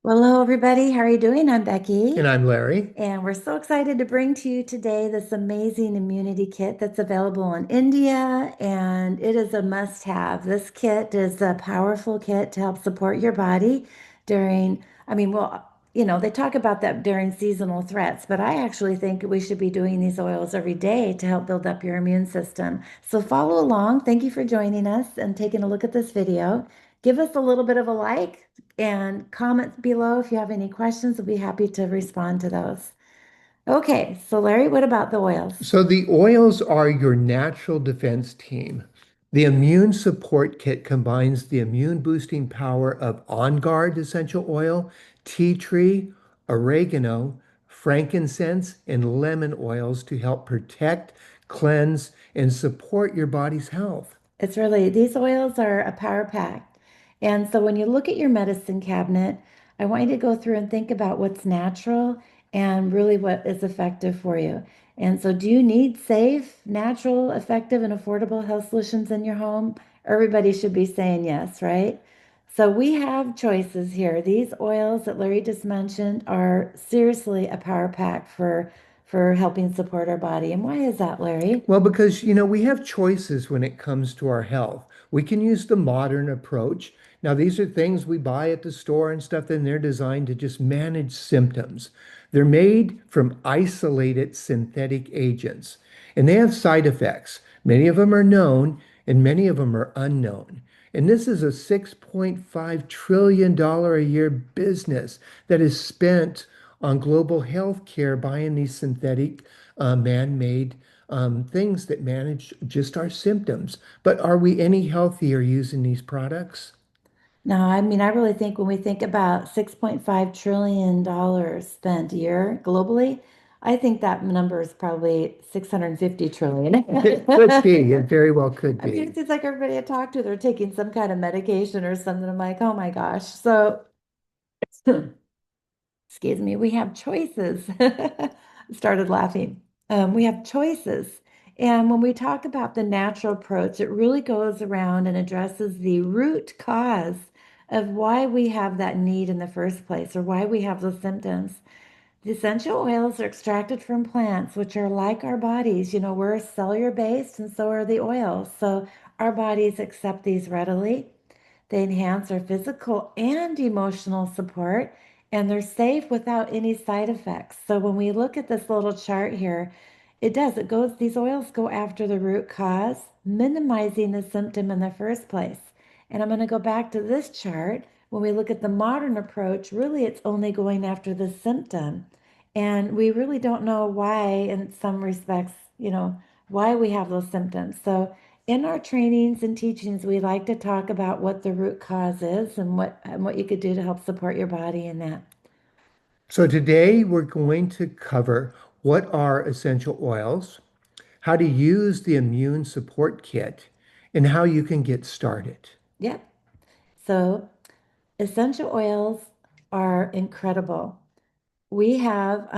Well, hello, everybody. How are you doing? I'm And Becky, I'm Larry. and we're so excited to bring to you today this amazing immunity kit that's available in India, and it is a must-have. This kit is a powerful kit to help support your body during, they talk about that during seasonal threats, but I actually think we should be doing these oils every day to help build up your immune system. So follow along. Thank you for joining us and taking a look at this video. Give us a little bit of a like and comment below if you have any questions. We'll be happy to respond to those. Okay, so Larry, what about the oils? So the oils are your natural defense team. The immune support kit combines the immune boosting power of On Guard essential oil, tea tree, oregano, frankincense, and lemon oils to help protect, cleanse, and support your body's health. It's really, these oils are a power pack. And so when you look at your medicine cabinet, I want you to go through and think about what's natural and really what is effective for you. And so, do you need safe, natural, effective, and affordable health solutions in your home? Everybody should be saying yes, right? So, we have choices here. These oils that Larry just mentioned are seriously a power pack for helping support our body. And why is that, Larry? Well, because, we have choices when it comes to our health. We can use the modern approach. Now, these are things we buy at the store and stuff, and they're designed to just manage symptoms. They're made from isolated synthetic agents, and they have side effects. Many of them are known, and many of them are unknown. And this is a $6.5 trillion a year business that is spent on global health care buying these synthetic, man-made things that manage just our symptoms. But are we any healthier using these products? No, I really think when we think about $6.5 trillion spent a year globally, I think that number is probably 650 trillion. It could be. It very well could It be. seems like everybody I talk to, they're taking some kind of medication or something. I'm like, oh my gosh. So, excuse me, we have choices. Started laughing. We have choices. And when we talk about the natural approach, it really goes around and addresses the root cause of why we have that need in the first place or why we have those symptoms. The essential oils are extracted from plants, which are like our bodies. We're cellular based and so are the oils. So our bodies accept these readily. They enhance our physical and emotional support, and they're safe without any side effects. So when we look at this little chart here, these oils go after the root cause, minimizing the symptom in the first place. And I'm going to go back to this chart. When we look at the modern approach, really it's only going after the symptom. And we really don't know why, in some respects, why we have those symptoms. So in our trainings and teachings, we like to talk about what the root cause is and what you could do to help support your body in that. So today we're going to cover what are essential oils, how to use the immune support kit, and how you can get started. Yep. So essential oils are incredible. We have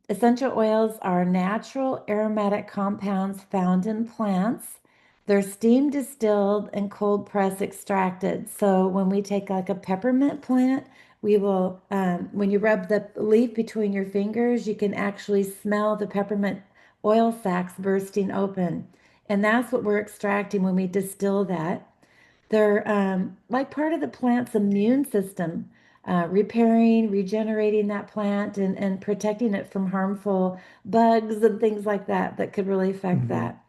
essential oils are natural aromatic compounds found in plants. They're steam distilled and cold press extracted. So when we take like a peppermint plant, when you rub the leaf between your fingers, you can actually smell the peppermint oil sacs bursting open. And that's what we're extracting when we distill that. They're like part of the plant's immune system, repairing, regenerating that plant and protecting it from harmful bugs and things like that that could really affect Mhm. that.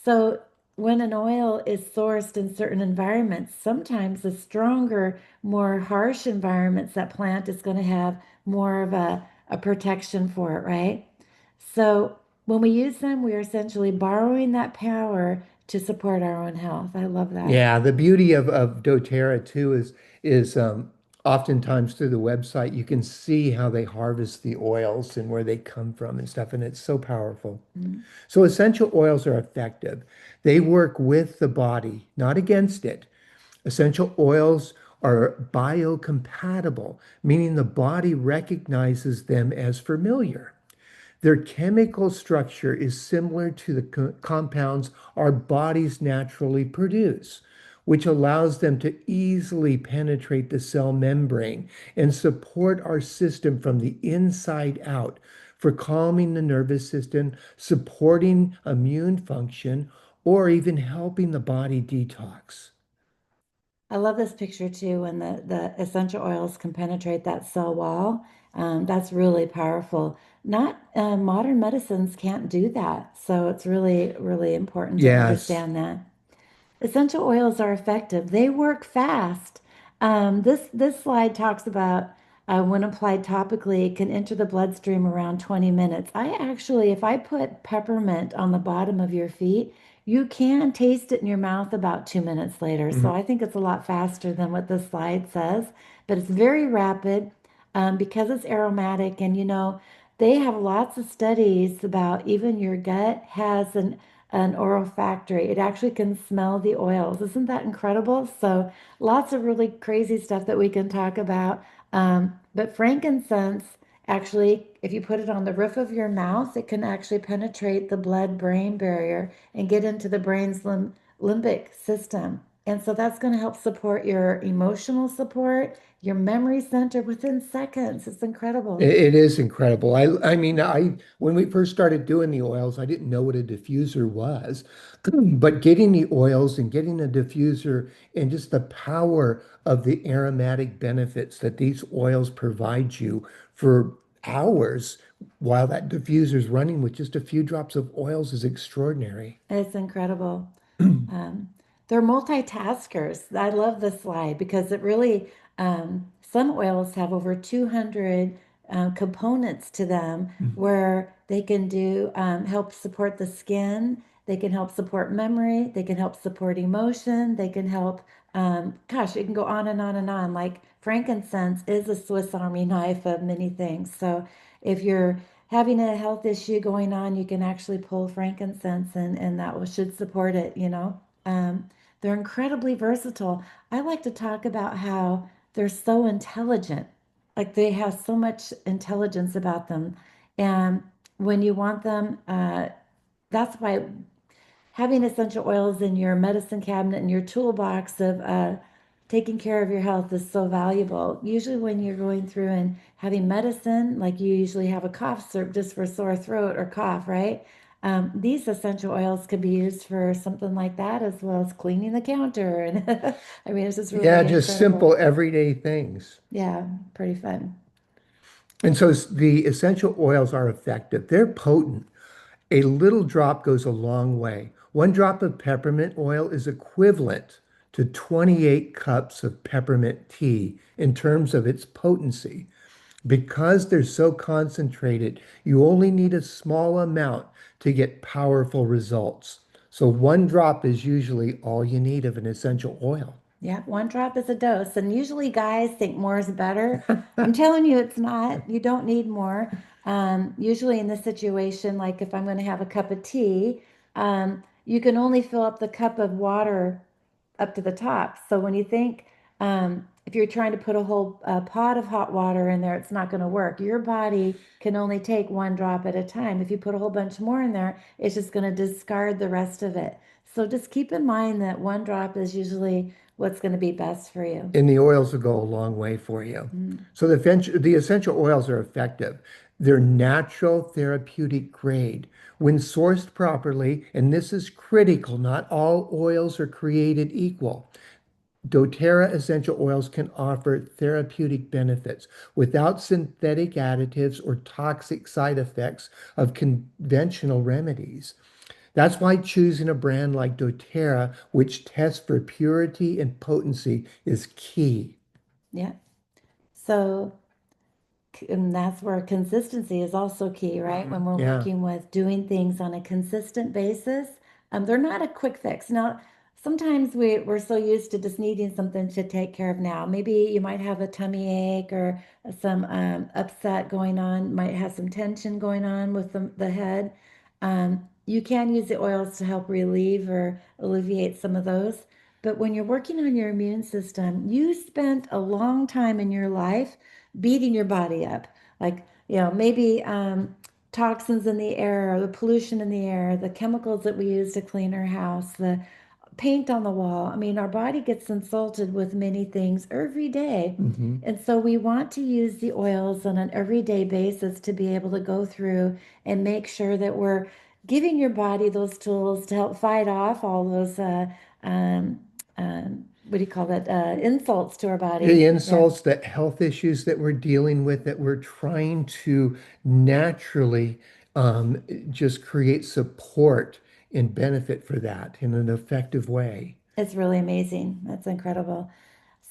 So when an oil is sourced in certain environments, sometimes the stronger, more harsh environments, that plant is going to have more of a protection for it, right? So when we use them, we are essentially borrowing that power to support our own health. I love that. Yeah, the beauty of doTERRA too is oftentimes through the website you can see how they harvest the oils and where they come from and stuff, and it's so powerful. Mm. So essential oils are effective. They work with the body, not against it. Essential oils are biocompatible, meaning the body recognizes them as familiar. Their chemical structure is similar to the compounds our bodies naturally produce. which allows them to easily penetrate the cell membrane and support our system from the inside out for calming the nervous system, supporting immune function, or even helping the body detox. I love this picture too when the essential oils can penetrate that cell wall. That's really powerful. Not modern medicines can't do that. So it's really, really important to Yes. understand that. Essential oils are effective. They work fast. This slide talks about when applied topically, it can enter the bloodstream around 20 minutes. I actually, if I put peppermint on the bottom of your feet, you can taste it in your mouth about 2 minutes later. So Mhm. I think it's a lot faster than what the slide says, but it's very rapid because it's aromatic. And they have lots of studies about even your gut has an olfactory. It actually can smell the oils. Isn't that incredible? So lots of really crazy stuff that we can talk about. But frankincense, actually, if you put it on the roof of your mouth, it can actually penetrate the blood-brain barrier and get into the brain's limbic system. And so that's going to help support your emotional support, your memory center within seconds. It's incredible. It is incredible. I mean, when we first started doing the oils, I didn't know what a diffuser was, but getting the oils and getting a diffuser and just the power of the aromatic benefits that these oils provide you for hours while that diffuser is running with just a few drops of oils is extraordinary. It's incredible. Um, they're multitaskers. I love this slide because it really, some oils have over 200 components to them where they can do help support the skin, they can help support memory, they can help support emotion, they can help, gosh, it can go on and on and on. Like frankincense is a Swiss Army knife of many things. So if you're having a health issue going on, you can actually pull frankincense and that should support it. They're incredibly versatile. I like to talk about how they're so intelligent. Like they have so much intelligence about them. And when you want them, that's why having essential oils in your medicine cabinet and your toolbox of taking care of your health is so valuable. Usually, when you're going through and having medicine, like you usually have a cough syrup just for sore throat or cough, right? These essential oils could be used for something like that as well as cleaning the counter. And I mean, it's just Yeah, really just simple incredible. everyday things. Yeah, pretty fun. And so the essential oils are effective. They're potent. A little drop goes a long way. One drop of peppermint oil is equivalent to 28 cups of peppermint tea in terms of its potency. Because they're so concentrated, you only need a small amount to get powerful results. So one drop is usually all you need of an essential oil. Yeah, one drop is a dose. And usually guys think more is better. I'm telling you, it's not. You don't need more. Usually in this situation, like if I'm going to have a cup of tea, you can only fill up the cup of water up to the top. So when you think, if you're trying to put a whole pot of hot water in there, it's not going to work. Your body can only take one drop at a time. If you put a whole bunch more in there, it's just going to discard the rest of it. So just keep in mind that one drop is usually what's going to be best for you. And the oils will go a long way for you. Mm. So the essential oils are effective. They're natural therapeutic grade. When sourced properly, and this is critical, not all oils are created equal. doTERRA essential oils can offer therapeutic benefits without synthetic additives or toxic side effects of conventional remedies. That's why choosing a brand like doTERRA, which tests for purity and potency, is key. Yeah. So and that's where consistency is also key, right? When we're Yeah. working with doing things on a consistent basis, they're not a quick fix. Now, sometimes we're so used to just needing something to take care of now. Maybe you might have a tummy ache or some upset going on, might have some tension going on with the head. You can use the oils to help relieve or alleviate some of those. But when you're working on your immune system, you spent a long time in your life beating your body up. Like, maybe toxins in the air, the pollution in the air, the chemicals that we use to clean our house, the paint on the wall. I mean, our body gets insulted with many things every day. Hmm. And so we want to use the oils on an everyday basis to be able to go through and make sure that we're giving your body those tools to help fight off all those, um, what do you call that, insults to our The body. Yeah, insults, that health issues that we're dealing with, that we're trying to naturally um, just create support and benefit for that in an effective way. it's really amazing. That's incredible.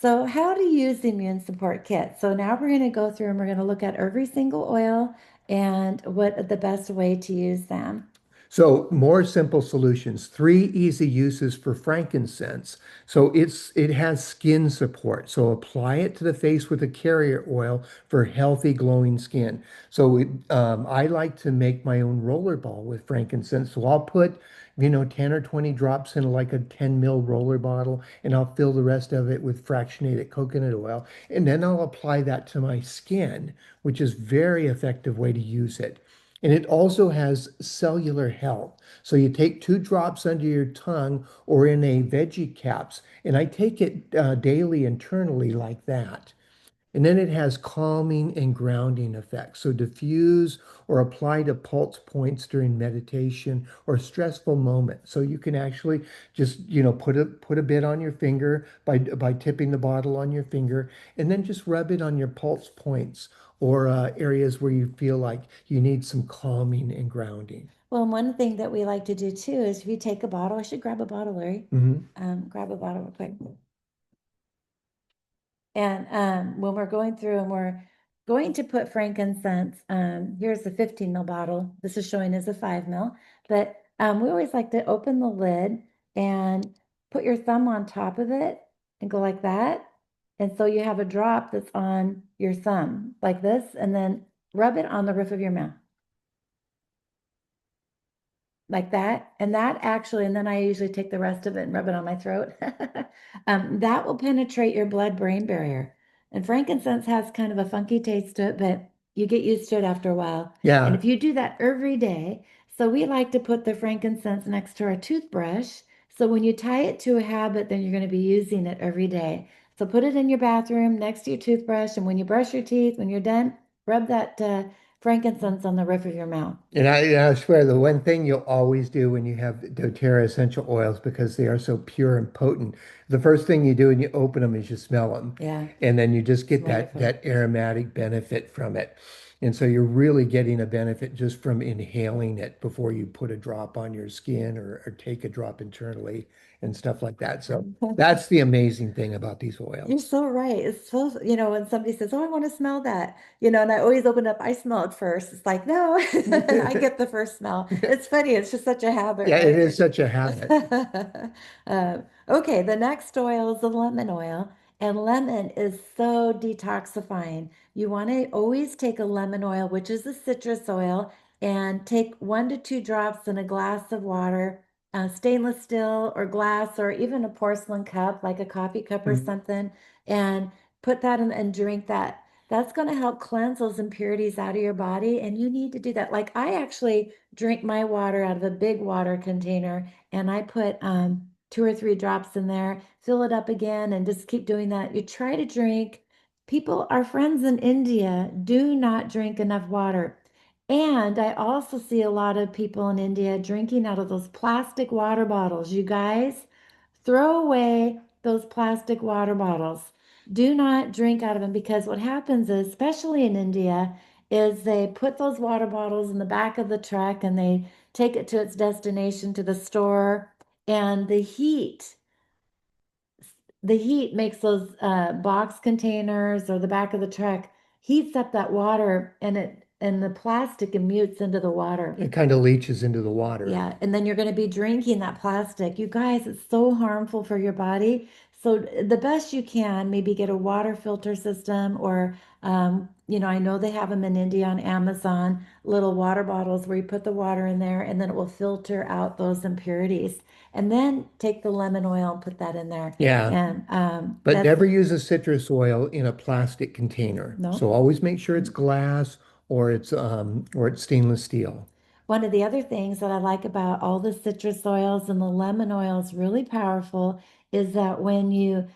So, how to use the immune support kit. So, now we're going to go through and we're going to look at every single oil and what the best way to use them. So more simple solutions, three easy uses for frankincense. So it has skin support. So apply it to the face with a carrier oil for healthy glowing skin. So I like to make my own roller ball with frankincense. So I'll put 10 or 20 drops in like a 10 ml roller bottle, and I'll fill the rest of it with fractionated coconut oil. And then I'll apply that to my skin, which is very effective way to use it. And it also has cellular health. So you take 2 drops under your tongue or in a veggie caps, and I take it daily internally like that. And then it has calming and grounding effects. So diffuse or apply to pulse points during meditation or stressful moments. So you can actually just, put a bit on your finger by tipping the bottle on your finger, and then just rub it on your pulse points or areas where you feel like you need some calming and grounding. Well, and one thing that we like to do too is if you take a bottle, I should grab a bottle, Larry. Hmm. Grab a bottle real quick. And when we're going through and we're going to put frankincense, here's the 15 ml bottle. This is showing as a 5 ml, but we always like to open the lid and put your thumb on top of it and go like that. And so you have a drop that's on your thumb like this, and then rub it on the roof of your mouth like that. And that actually, and then I usually take the rest of it and rub it on my throat. That will penetrate your blood-brain barrier. And frankincense has kind of a funky taste to it, but you get used to it after a while. And Yeah. if you do that every day, so we like to put the frankincense next to our toothbrush. So when you tie it to a habit, then you're going to be using it every day. So put it in your bathroom next to your toothbrush. And when you brush your teeth, when you're done, rub that frankincense on the roof of your mouth. And I swear the one thing you'll always do when you have doTERRA essential oils, because they are so pure and potent, the first thing you do when you open them is you smell them. Yeah, And then you just it's get that wonderful. that aromatic benefit from it. And so you're really getting a benefit just from inhaling it before you put a drop on your skin or take a drop internally and stuff like that. So that's the amazing thing about these You're oils. so right. It's so, when somebody says, "Oh, I want to smell that," and I always open up, I smell it first. It's like, no, I get the first smell. It's funny. It's just such a habit, Yeah, it is right? such a habit. Okay, the next oil is the lemon oil, and lemon is so detoxifying. You want to always take a lemon oil, which is a citrus oil, and take 1 to 2 drops in a glass of water, stainless steel or glass, or even a porcelain cup, like a coffee cup or Mhm. something, and put that in and drink that. That's going to help cleanse those impurities out of your body, and you need to do that. Like I actually drink my water out of a big water container, and I put 2 or 3 drops in there, fill it up again, and just keep doing that. You try to drink. People, our friends in India, do not drink enough water. And I also see a lot of people in India drinking out of those plastic water bottles. You guys, throw away those plastic water bottles. Do not drink out of them, because what happens is, especially in India, is they put those water bottles in the back of the truck and they take it to its destination to the store, and the heat makes those box containers or the back of the truck heats up that water, and the plastic emutes into the water. It kind of leaches into the water. Yeah, and then you're going to be drinking that plastic. You guys, it's so harmful for your body. So the best you can, maybe get a water filter system, or I know they have them in India on Amazon, little water bottles where you put the water in there and then it will filter out those impurities. And then take the lemon oil and put that in there. Yeah. And But that's never use a citrus oil in a plastic container. no. So always make sure it's glass or it's stainless steel. One of the other things that I like about all the citrus oils and the lemon oils, really powerful, is that when you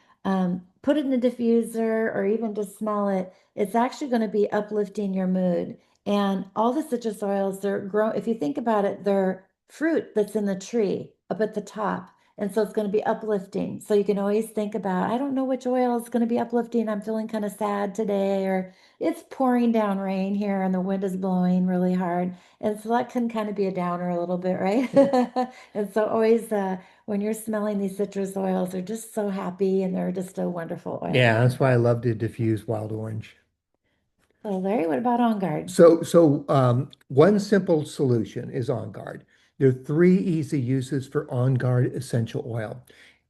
put it in a diffuser or even just smell it, it's actually going to be uplifting your mood. And all the citrus oils, they're grow. If you think about it, they're fruit that's in the tree up at the top. And so it's going to be uplifting. So you can always think about, I don't know which oil is going to be uplifting. I'm feeling kind of sad today, or it's pouring down rain here and the wind is blowing really hard. And so that can kind of be a downer a little bit, right? And so always when you're smelling these citrus oils, they're just so happy and they're just a wonderful oil. Yeah, that's why I love to diffuse wild orange. So Larry, what about On Guard? One simple solution is On Guard. There are three easy uses for On Guard essential oil.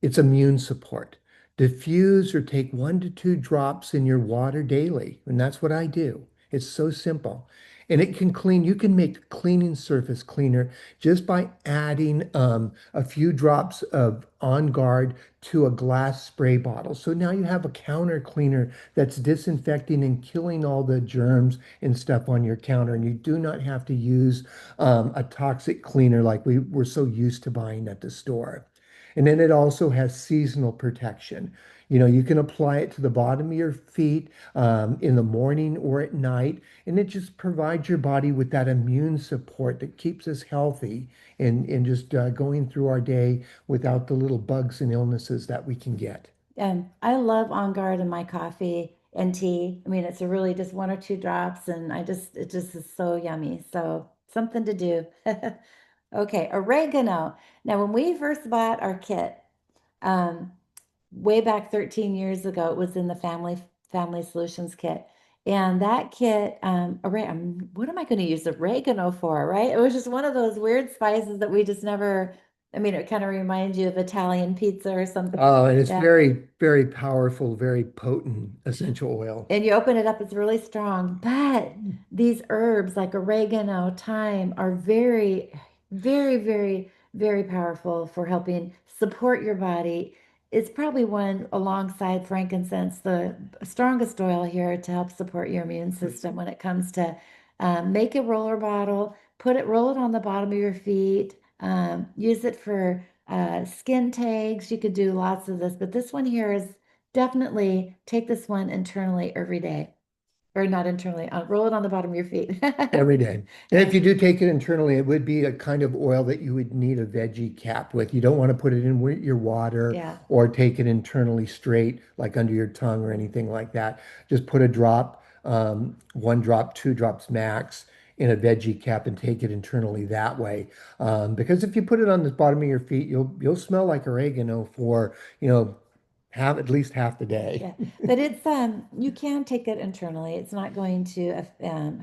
It's immune support. Diffuse or take 1 to 2 drops in your water daily, and that's what I do. It's so simple. And it can clean, you can make a cleaning surface cleaner just by adding a few drops of On Guard to a glass spray bottle. So now you have a counter cleaner that's disinfecting and killing all the germs and stuff on your counter. And you do not have to use a toxic cleaner like we were so used to buying at the store. And then it also has seasonal protection. You know, you can apply it to the bottom of your feet in the morning or at night, and it just provides your body with that immune support that keeps us healthy and just going through our day without the little bugs and illnesses that we can get. And I love On Guard in my coffee and tea. I mean, it's a really just 1 or 2 drops, and it just is so yummy. So something to do. Okay, oregano. Now, when we first bought our kit, um, way back 13 years ago, it was in the Family Solutions kit. And that kit, what am I going to use oregano for, right? It was just one of those weird spices that we just never, I mean, it kind of reminds you of Italian pizza or something. Oh, and it's Yeah. very, very powerful, very potent essential oil. And you open it up, it's really strong. But these herbs like oregano, thyme are very, very, very, very powerful for helping support your body. It's probably one alongside frankincense, the strongest oil here to help support your immune system when it comes to make a roller bottle, roll it on the bottom of your feet, use it for skin tags. You could do lots of this, but this one here is definitely take this one internally every day, or not internally, roll it on the bottom of your feet. Every day. And Yeah, if you do take it internally, it would be a kind of oil that you would need a veggie cap with. You don't want to put it in your water yeah. or take it internally straight, like under your tongue or anything like that. Just put a drop, 1 drop, 2 drops max in a veggie cap and take it internally that way. Because if you put it on the bottom of your feet, you'll smell like oregano for, you know, half at least half the day. Yeah, but it's you can take it internally. It's not going to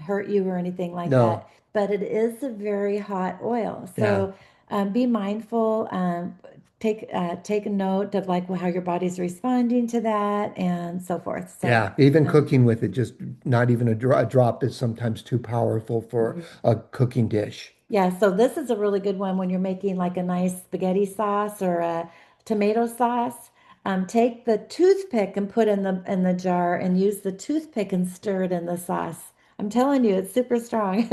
hurt you or anything like No, that. But it is a very hot oil, yeah. so be mindful. Take a note of like how your body's responding to that and so forth. So, Yeah, even um, cooking with it, just not even a drop is sometimes too powerful for mhm. a cooking dish. Yeah, so this is a really good one when you're making like a nice spaghetti sauce or a tomato sauce. Take the toothpick and put in the jar and use the toothpick and stir it in the sauce. I'm telling you, it's super strong.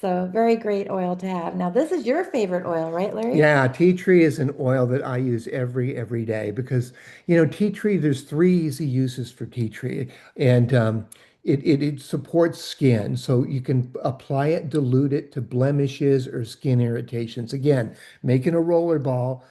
So very great oil to have. Now, this is your favorite oil, right, Larry? Yeah, tea tree is an oil that I use every day because tea tree. There's three easy uses for tea tree, and it supports skin, so you can apply it, dilute it to blemishes or skin irritations. Again, making a roller ball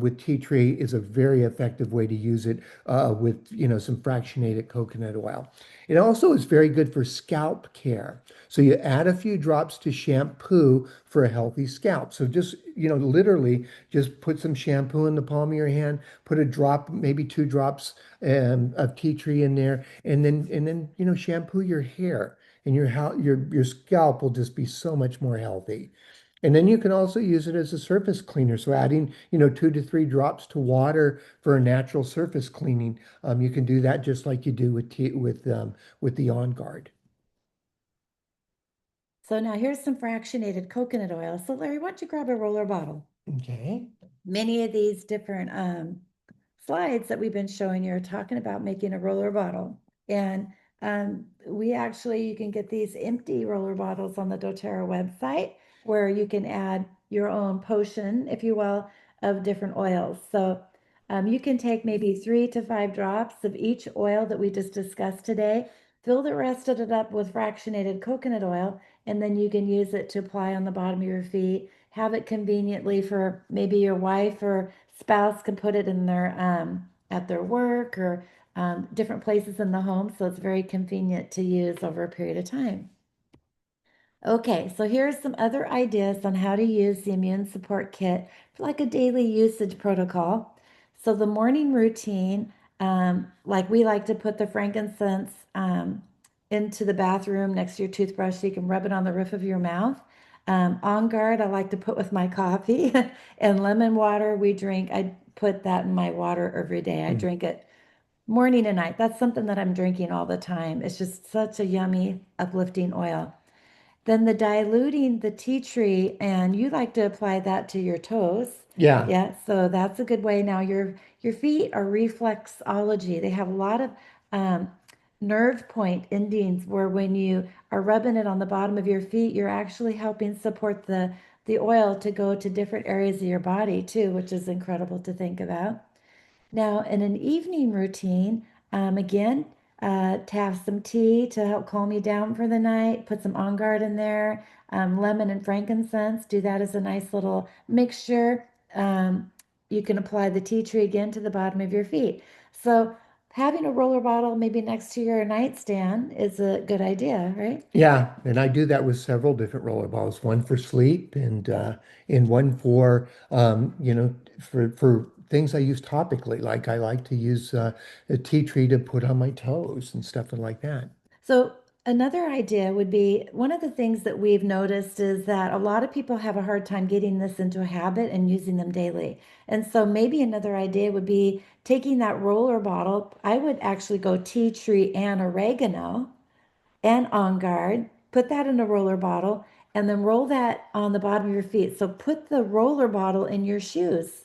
with tea tree is a very effective way to use it with some fractionated coconut oil. It also is very good for scalp care. So you add a few drops to shampoo for a healthy scalp. So just, literally just put some shampoo in the palm of your hand, put a drop, maybe 2 drops of tea tree in there, and then shampoo your hair, and your scalp will just be so much more healthy. And then you can also use it as a surface cleaner. So adding, 2 to 3 drops to water for a natural surface cleaning. You can do that just like you do with the On Guard. So now here's some fractionated coconut oil. So Larry, why don't you grab a roller bottle? Okay. Many of these different slides that we've been showing you are talking about making a roller bottle. And you can get these empty roller bottles on the doTERRA website. where you can add your own potion, if you will, of different oils. So you can take maybe 3 to 5 drops of each oil that we just discussed today, fill the rest of it up with fractionated coconut oil, and then you can use it to apply on the bottom of your feet. Have it conveniently for maybe your wife or spouse can put it in their at their work or different places in the home, so it's very convenient to use over a period of time. Okay, so here's some other ideas on how to use the immune support kit for like a daily usage protocol. So the morning routine, like we like to put the frankincense into the bathroom next to your toothbrush so you can rub it on the roof of your mouth. On guard, I like to put with my coffee and lemon water we drink. I put that in my water every day. I Mm. drink it morning and night. That's something that I'm drinking all the time. It's just such a yummy, uplifting oil. Then the diluting the tea tree, and you like to apply that to your toes. Yeah. Yeah, so that's a good way. Now your feet are reflexology. They have a lot of um, nerve point endings where when you are rubbing it on the bottom of your feet, you're actually helping support the oil to go to different areas of your body too, which is incredible to think about. Now, in an evening routine, again, to have some tea to help calm you down for the night, put some On Guard in there, lemon and frankincense, do that as a nice little mixture. You can apply the tea tree again to the bottom of your feet. So, having a roller bottle maybe next to your nightstand is a good idea, right? Yeah, and I do that with several different roller balls, one for sleep and one for for things I use topically, like I like to use a tea tree to put on my toes and stuff like that. So, another idea would be one of the things that we've noticed is that a lot of people have a hard time getting this into a habit and using them daily. And so, maybe another idea would be taking that roller bottle. I would actually go tea tree and oregano and On Guard, put that in a roller bottle, and then roll that on the bottom of your feet. So put the roller bottle in your shoes.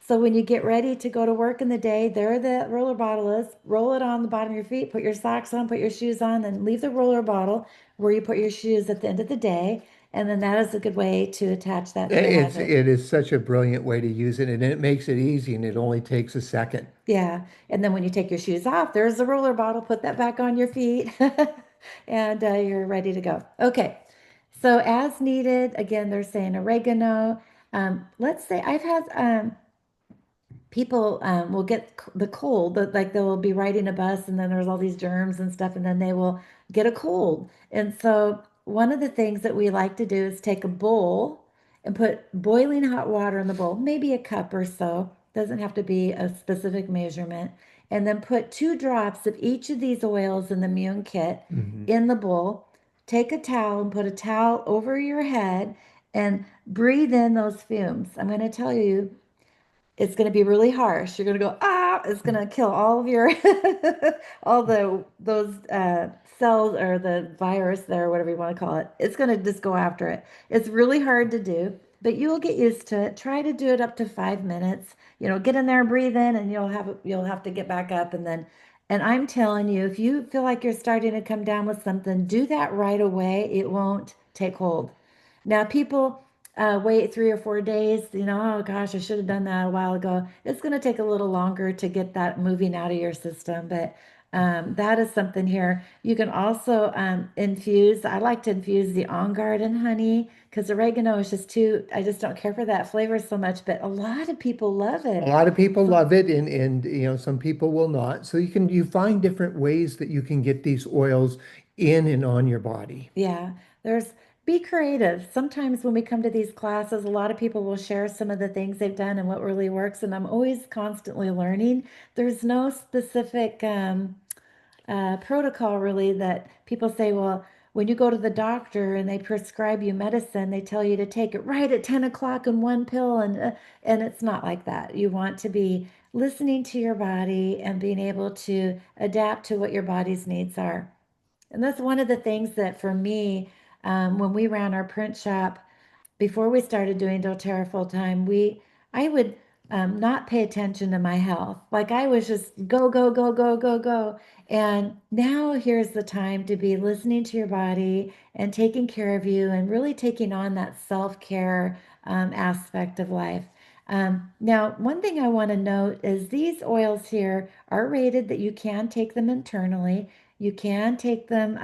So when you get ready to go to work in the day, there the roller bottle is. Roll it on the bottom of your feet, put your socks on, put your shoes on, and leave the roller bottle where you put your shoes at the end of the day. And then that is a good way to attach that to a habit. It is such a brilliant way to use it, and it makes it easy, and it only takes a second. Yeah. And then when you take your shoes off, there's the roller bottle. Put that back on your feet and you're ready to go. Okay. So as needed, again, they're saying oregano. Let's say I've had people will get the cold, but like they'll be riding a bus and then there's all these germs and stuff, and then they will get a cold. And so one of the things that we like to do is take a bowl and put boiling hot water in the bowl, maybe a cup or so, doesn't have to be a specific measurement, and then put 2 drops of each of these oils in the immune kit Mhm. in the bowl. Take a towel and put a towel over your head and breathe in those fumes. I'm going to tell you, it's going to be really harsh. You're going to go, ah, it's going to kill all of your, all the, those cells or the virus there, or whatever you want to call it. It's going to just go after it. It's really hard to do, but you'll get used to it. Try to do it up to 5 minutes. Get in there and breathe in, and you'll have to get back up. And I'm telling you, if you feel like you're starting to come down with something, do that right away. It won't take hold. Now, people wait 3 or 4 days, oh gosh, I should have done that a while ago. It's going to take a little longer to get that moving out of your system, but that is something here. You can also infuse, I like to infuse the On Guard in honey because oregano is just too, I just don't care for that flavor so much, but a lot of people love A it. lot of people So, love it, and some people will not. So you find different ways that you can get these oils in and on your body. yeah, there's be creative. Sometimes when we come to these classes, a lot of people will share some of the things they've done and what really works, and I'm always constantly learning. There's no specific protocol really that people say, well, when you go to the doctor and they prescribe you medicine, they tell you to take it right at 10 o'clock in one pill, and it's not like that. You want to be listening to your body and being able to adapt to what your body's needs are. And that's one of the things that for me, when we ran our print shop, before we started doing doTERRA full time, I would not pay attention to my health. Like I was just go, go, go, go, go, go. And now here's the time to be listening to your body and taking care of you and really taking on that self-care aspect of life. Now, one thing I want to note is these oils here are rated that you can take them internally. You can take them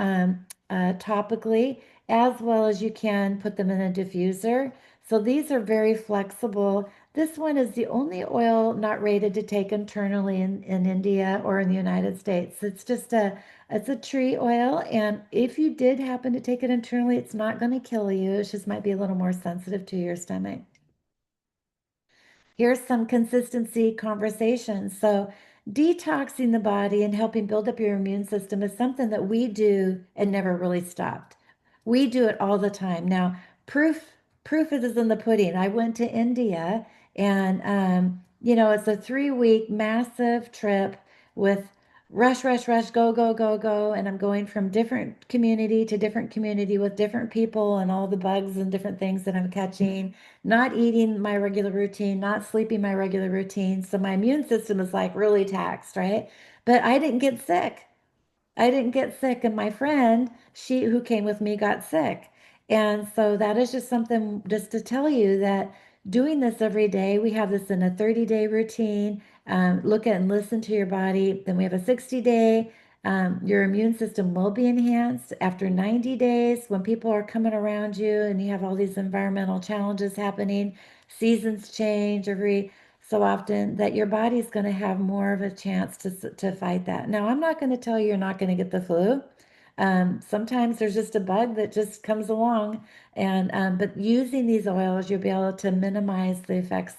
topically, as well as you can put them in a diffuser. So these are very flexible. This one is the only oil not rated to take internally in India or in the United States. It's a tree oil, and if you did happen to take it internally, it's not going to kill you. It just might be a little more sensitive to your stomach. Here's some consistency conversations. So, detoxing the body and helping build up your immune system is something that we do and never really stopped. We do it all the time. Now, proof proof it is in the pudding. I went to India and it's a 3 week massive trip with rush, rush, rush, go, go, go, go. And I'm going from different community to different community with different people and all the bugs and different things that I'm catching, not eating my regular routine, not sleeping my regular routine. So my immune system is like really taxed, right? But I didn't get sick. I didn't get sick, and my friend, she who came with me, got sick. And so that is just something just to tell you that doing this every day, we have this in a 30-day routine. Look at and listen to your body. Then we have a 60-day. Your immune system will be enhanced after 90 days when people are coming around you and you have all these environmental challenges happening. Seasons change every so often that your body's going to have more of a chance to fight that. Now, I'm not going to tell you you're not going to get the flu. Sometimes there's just a bug that just comes along, and but using these oils, you'll be able to minimize the effects.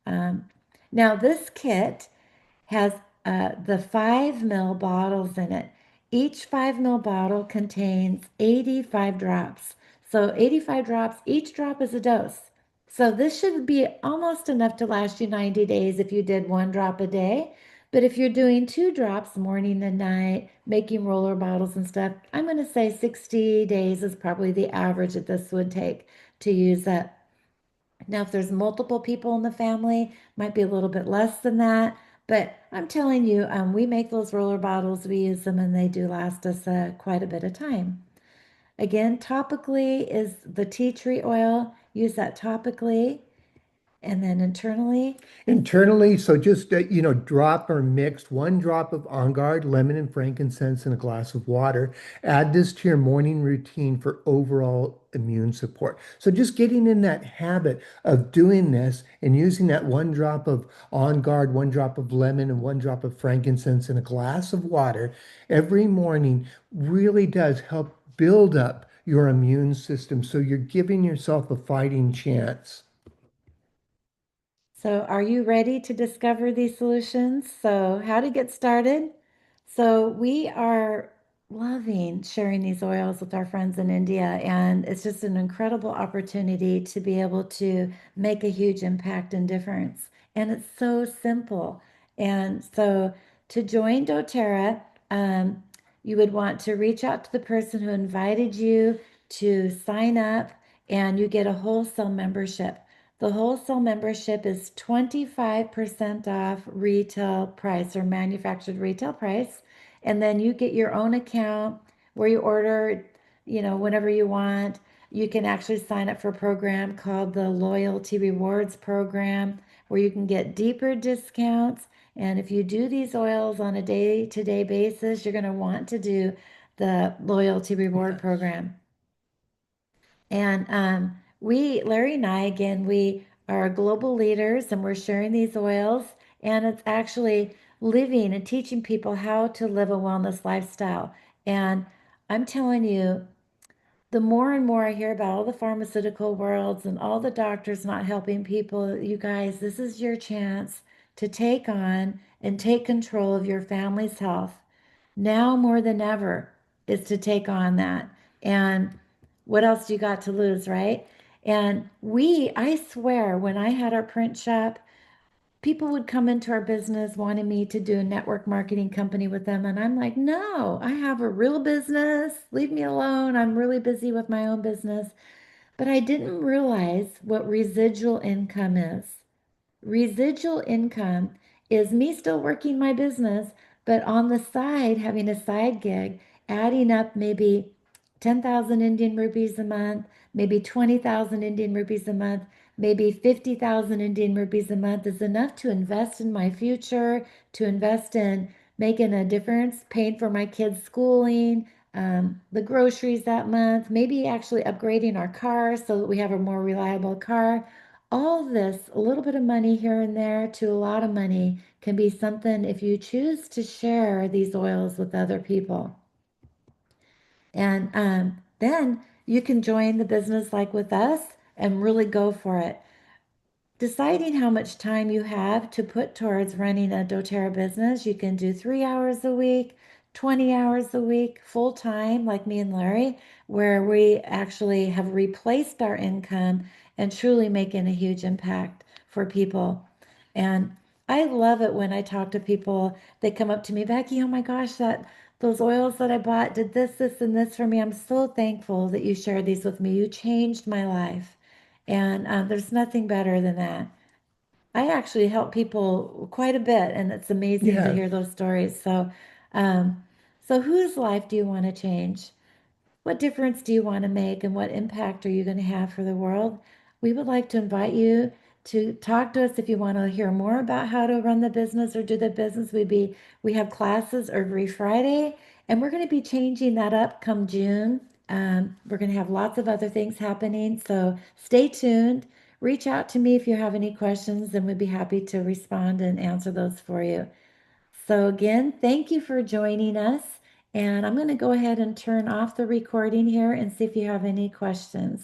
Um, Now, this kit has the 5 ml bottles in it. Each 5 ml bottle contains 85 drops. So 85 drops, each drop is a dose. So this should be almost enough to last you 90 days if you did 1 drop a day. But if you're doing 2 drops morning and night, making roller bottles and stuff, I'm going to say 60 days is probably the average that this would take to use that. Now, if there's multiple people in the family, might be a little bit less than that. But I'm telling you, we make those roller bottles, we use them, and they do last us quite a bit of time. Again, topically is the tea tree oil. Use that topically. And then internally, it's Internally, so just drop or mix 1 drop of On Guard, lemon, and frankincense in a glass of water. Add this to your morning routine for overall immune support. So just getting in that habit of doing this and using that 1 drop of On Guard, 1 drop of lemon, and 1 drop of frankincense in a glass of water every morning really does help build up your immune system. So you're giving yourself a fighting chance. So, are you ready to discover these solutions? So, how to get started? So, we are loving sharing these oils with our friends in India, and it's just an incredible opportunity to be able to make a huge impact and difference. And it's so simple. And so, to join doTERRA, um, you would want to reach out to the person who invited you to sign up, and you get a wholesale membership. The wholesale membership is 25% off retail price or manufactured retail price. And then you get your own account where you order, whenever you want. You can actually sign up for a program called the Loyalty Rewards Program where you can get deeper discounts. And if you do these oils on a day-to-day basis, you're going to want to do the Loyalty Reward Yes. Program. And Larry and I, again, we are global leaders and we're sharing these oils. And it's actually living and teaching people how to live a wellness lifestyle. And I'm telling you, the more and more I hear about all the pharmaceutical worlds and all the doctors not helping people, you guys, this is your chance to take on and take control of your family's health now more than ever is to take on that. And what else do you got to lose, right? And I swear, when I had our print shop, people would come into our business wanting me to do a network marketing company with them. And I'm like, no, I have a real business. Leave me alone. I'm really busy with my own business. But I didn't realize what residual income is. Residual income is me still working my business, but on the side, having a side gig, adding up maybe 10,000 Indian rupees a month, maybe 20,000 Indian rupees a month, maybe 50,000 Indian rupees a month is enough to invest in my future, to invest in making a difference, paying for my kids' schooling, the groceries that month, maybe actually upgrading our car so that we have a more reliable car. All this, a little bit of money here and there to a lot of money, can be something if you choose to share these oils with other people. And then you can join the business like with us and really go for it. Deciding how much time you have to put towards running a doTERRA business, you can do 3 hours a week, 20 hours a week, full time, like me and Larry, where we actually have replaced our income and truly making a huge impact for people. And I love it when I talk to people, they come up to me, Becky, oh my gosh, that those oils that I bought did this, this, and this for me. I'm so thankful that you shared these with me. You changed my life. And there's nothing better than that. I actually help people quite a bit, and it's amazing to Yes. hear those stories. Um, so whose life do you want to change? What difference do you want to make, and what impact are you going to have for the world? We would like to invite you to talk to us if you want to hear more about how to run the business or do the business. We have classes every Friday, and we're going to be changing that up come June. We're going to have lots of other things happening, so stay tuned. Reach out to me if you have any questions, and we'd be happy to respond and answer those for you. So again, thank you for joining us. And I'm going to go ahead and turn off the recording here and see if you have any questions.